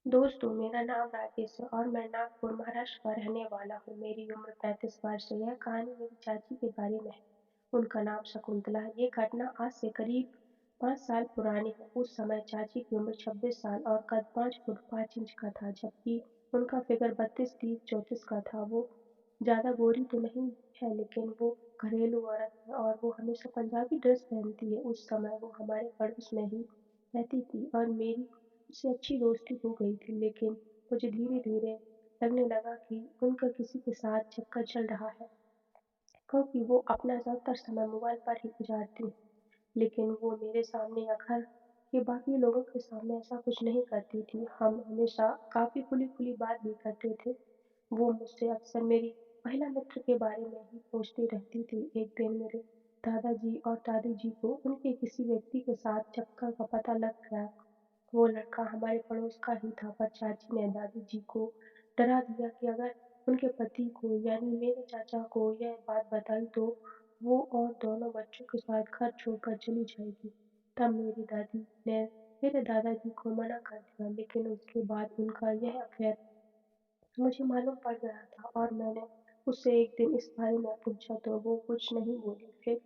दोस्तों, मेरा नाम राकेश है और मैं नागपुर, महाराष्ट्र का रहने वाला हूँ। मेरी उम्र 35 वर्ष है। यह कहानी मेरी चाची के बारे में है। उनका नाम शकुंतला है। ये घटना आज से करीब 5 साल पुरानी है। उस समय चाची की उम्र 26 साल और कद 5 फुट 5 इंच का था, जबकि उनका फिगर 32, 30, 34 का था। वो ज़्यादा गोरी तो नहीं है, लेकिन वो घरेलू औरत है और वो हमेशा पंजाबी ड्रेस पहनती है। उस समय वो हमारे पड़ोस में ही रहती थी और मेरी उससे अच्छी दोस्ती हो गई थी। लेकिन मुझे धीरे-धीरे लगने लगा कि उनका किसी के साथ चक्कर चल रहा है, क्योंकि वो अपना ज़्यादातर समय मोबाइल पर ही गुजारती हैं। लेकिन वो मेरे सामने या घर के बाकी लोगों के सामने ऐसा कुछ नहीं करती थी। हम हमेशा काफ़ी खुली-खुली बात भी करते थे। वो मुझसे अक्सर मेरी महिला मित्र के बारे में ही पूछती रहती थी। एक दिन मेरे दादाजी और दादी जी को उनके किसी व्यक्ति के साथ चक्कर का पता लग गया। वो लड़का हमारे पड़ोस का ही था, पर चाची ने दादी जी को डरा दिया कि अगर उनके पति को यानी मेरे चाचा को यह बात बताई तो वो और दोनों बच्चों के साथ घर छोड़कर चली जाएगी। तब मेरी दादी ने मेरे दादाजी को मना कर दिया, लेकिन उसके बाद उनका यह अफेयर मुझे मालूम पड़ गया था और मैंने उससे एक दिन इस बारे में पूछा तो वो कुछ नहीं बोली। फिर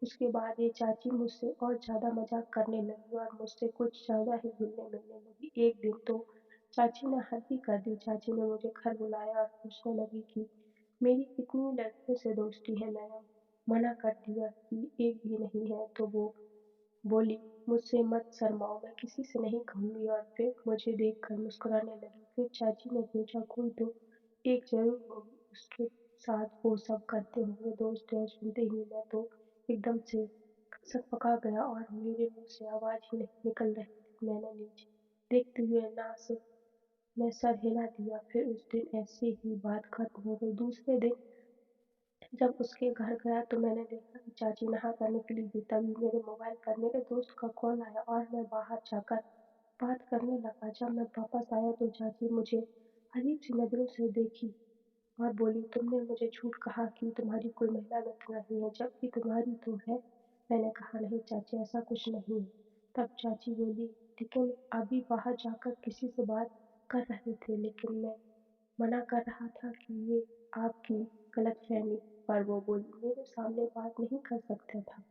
उसके बाद ये चाची मुझसे और ज़्यादा मज़ाक करने लगी और मुझसे कुछ ज़्यादा ही घुलने-मिलने लगी। एक दिन तो चाची ने हद ही कर दी। चाची ने मुझे घर बुलाया और पूछने लगी कि मेरी कितनी लड़कियों से दोस्ती है। मैंने मना कर दिया कि एक भी नहीं है, तो वो बोली, मुझसे मत शर्माओ, मैं किसी से नहीं कहूँगी। और फिर मुझे देखकर मुस्कुराने लगी। फिर चाची ने पूछा, कोई तो एक ज़रूर होगी, उसके साथ वो सब करते होंगे। दोस्त है। सुनते ही मैं तो एकदम से सकपका गया और मेरे मुंह से आवाज़ ही नहीं निकल रही थी। मैंने नीचे देखते हुए ना से मैं सर हिला दिया। फिर उस दिन ऐसे ही बात खत्म हो गई। दूसरे दिन जब उसके घर गया तो मैंने देखा कि चाची नहा करने के लिए गई। तभी मेरे मोबाइल पर मेरे दोस्त का कॉल आया और मैं बाहर जाकर बात करने लगा। जब मैं वापस आया तो चाची मुझे अजीब सी नज़रों से देखी और बोली, तुमने मुझे झूठ कहा कि तुम्हारी कोई महिला मित्र नहीं है, जबकि तुम्हारी तो है। मैंने कहा, नहीं चाची, ऐसा कुछ नहीं है। तब चाची बोली, लेकिन अभी बाहर जाकर किसी से बात कर रहे थे। लेकिन मैं मना कर रहा था कि ये आपकी गलतफहमी। पर वो बोली, मेरे सामने बात नहीं कर सकता था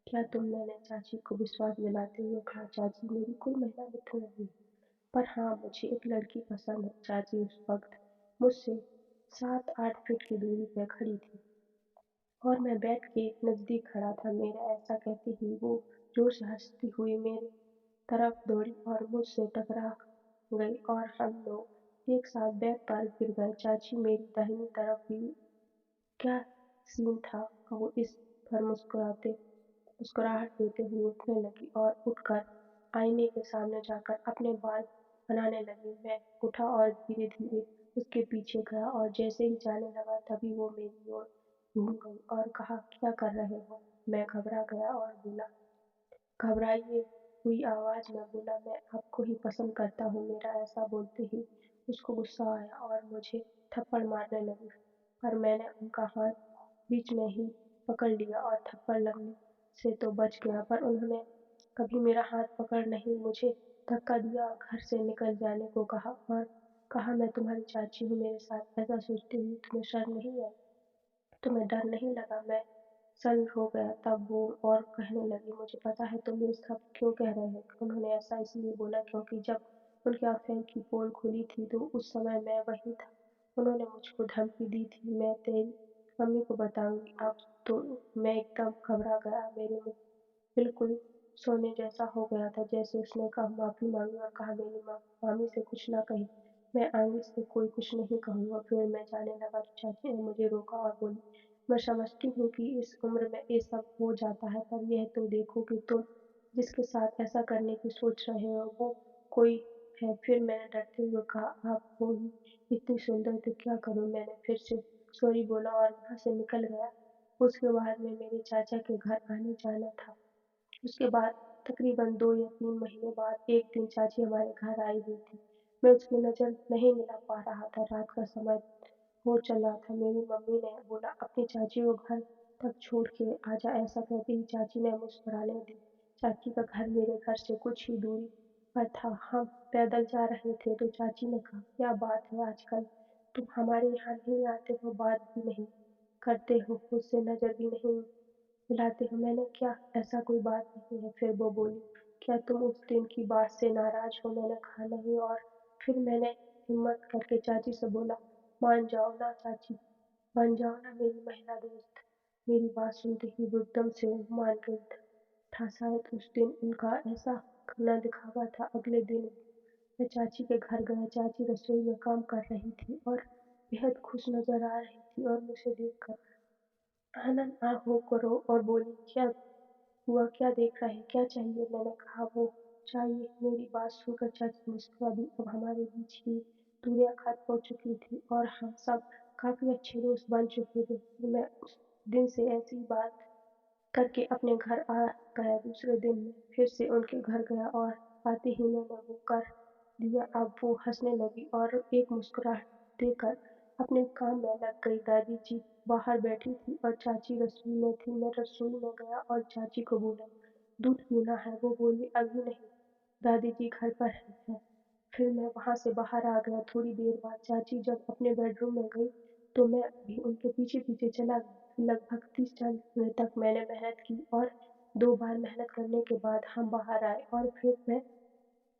क्या तुम? मैंने चाची को विश्वास दिलाते हुए कहा, चाची, मेरी कोई महिला मित्र नहीं है, पर हाँ, मुझे एक लड़की पसंद है। चाची उस वक्त मुझसे 7-8 फीट की दूरी पर खड़ी थी और मैं बेड के नज़दीक खड़ा था। मेरा ऐसा कहते ही वो जोर से हंसती हुई मेरे तरफ दौड़ी और मुझसे टकरा गई और हम लोग एक साथ बेड पर गिर गए। चाची मेरी दाहिनी तरफ भी क्या सीन था, वो इस पर मुस्कुराहट देते हुए उठने लगी और उठकर आईने के सामने जाकर अपने बाल बनाने लगी। मैं उठा और धीरे-धीरे उसके पीछे गया और जैसे ही जाने लगा तभी वो मेरी ओर घूम गई और कहा, क्या कर रहे हो? मैं घबरा गया और बोला, घबराई हुई आवाज़ में बोला, मैं आपको ही पसंद करता हूँ। मेरा ऐसा बोलते ही उसको गुस्सा आया और मुझे थप्पड़ मारने लगी, पर मैंने उनका हाथ बीच में ही पकड़ लिया और थप्पड़ लगने से तो बच गया, पर उन्होंने कभी मेरा हाथ पकड़ नहीं मुझे धक्का दिया और घर से निकल जाने को कहा और कहा, मैं तुम्हारी चाची हूँ, मेरे साथ ऐसा सोचते हुए तुम्हें शर्म नहीं आई? तुम्हें डर नहीं लगा? मैं सन्न हो गया। तब वो और कहने लगी, मुझे पता है तुम ये सब क्यों कह रहे हो। उन्होंने ऐसा इसलिए बोला क्योंकि जब उनके अफेयर की पोल खुली थी तो उस समय मैं वहीं था। उन्होंने मुझको धमकी दी थी, मैं तेरी मम्मी को बताऊंगी। अब तो मैं एकदम घबरा गया। मेरे मुंह बिल्कुल सोने जैसा हो गया था। जैसे उसने कहा, माफ़ी मांगी और कहा, मेरी मामी से कुछ ना कही, मैं आगे से कोई कुछ नहीं कहूँगा। फिर मैं जाने लगा तो चाची ने मुझे रोका और बोली, मैं समझती हूँ कि इस उम्र में ये सब हो जाता है, पर यह तो देखो कि तुम जिसके साथ ऐसा करने की सोच रहे हो वो कोई है। फिर मैंने डरते हुए कहा, आप हो ही इतनी सुंदर तो क्या करूँ। मैंने फिर से सॉरी बोला और वहाँ से निकल गया। उसके बाद में मेरे चाचा के घर आने जाना था। उसके बाद तकरीबन 2 या 3 महीने बाद एक दिन चाची हमारे घर आई हुई थी। मैं उसकी नज़र नहीं मिला पा रहा था। रात का समय हो चला था। मेरी मम्मी ने बोला, अपनी चाची को घर तक छोड़ के आजा। ऐसा कहते ही चाची ने मुस्कुराने दी। चाची का घर मेरे घर से कुछ ही दूरी पर था। हम पैदल जा रहे थे तो चाची ने कहा, क्या बात है आजकल तुम हमारे यहाँ नहीं आते हो, बात भी नहीं करते हो, मुझसे नज़र भी नहीं मिलाते हो। मैंने क्या, ऐसा कोई बात नहीं है। फिर वो बोली, क्या तुम उस दिन की बात से नाराज हो? मैंने कहा नहीं, और फिर मैंने हिम्मत करके चाची से बोला, मान जाओ ना चाची, बन जाओ ना मेरी महिला दोस्त। मेरी बात सुनते ही वो एकदम से मान गई था। शायद उस दिन उनका ऐसा करना दिखावा था। अगले दिन मैं चाची के घर गया। चाची रसोई में काम कर रही थी और बेहद खुश नजर आ रही थी और मुझे देखकर आनंद आ हो करो और बोली, क्या हुआ, क्या देख रहे, क्या चाहिए? मैंने कहा, वो चाहिए। मेरी बात सुनकर चाची मुस्कुरा दी। अब हमारे बीच की दूरियां खत्म हो चुकी थी और हम सब काफी अच्छे दोस्त बन चुके थे। फिर मैं उस दिन से ऐसी बात करके अपने घर आ गया। दूसरे दिन मैं फिर से उनके घर गया और आते ही मैंने वो कर दिया। अब वो हंसने लगी और एक मुस्कुराहट देकर अपने काम में लग गई। दादी जी बाहर बैठी थी और चाची रसोई में थी। मैं रसोई में गया और चाची को बोला, दूध पीना है? वो बोली, अभी नहीं, दादी जी घर पर है। फिर मैं वहां से बाहर आ गया। थोड़ी देर बाद चाची जब अपने बेडरूम में गई तो मैं भी उनके पीछे पीछे चला गया। फिर लगभग 30-40 मिनट तक मैंने मेहनत की और 2 बार मेहनत करने के बाद हम बाहर आए और फिर मैं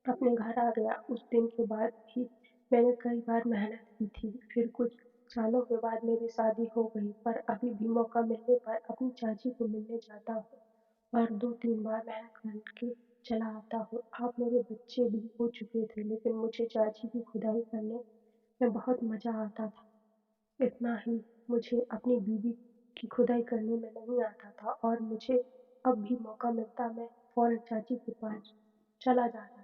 अपने घर आ गया। उस दिन के बाद भी मैंने कई बार मेहनत की थी। फिर कुछ सालों के बाद मेरी शादी हो गई, पर अभी भी मौका मिलने पर अपनी चाची को मिलने जाता हूँ और 2-3 बार मेहनत करके चला आता हूँ। अब मेरे बच्चे भी हो चुके थे, लेकिन मुझे चाची की खुदाई करने में बहुत मज़ा आता था। इतना ही, मुझे अपनी बीवी की खुदाई करने में नहीं आता था और मुझे अब भी मौका मिलता मैं फ़ौरन चाची के पास चला जाता।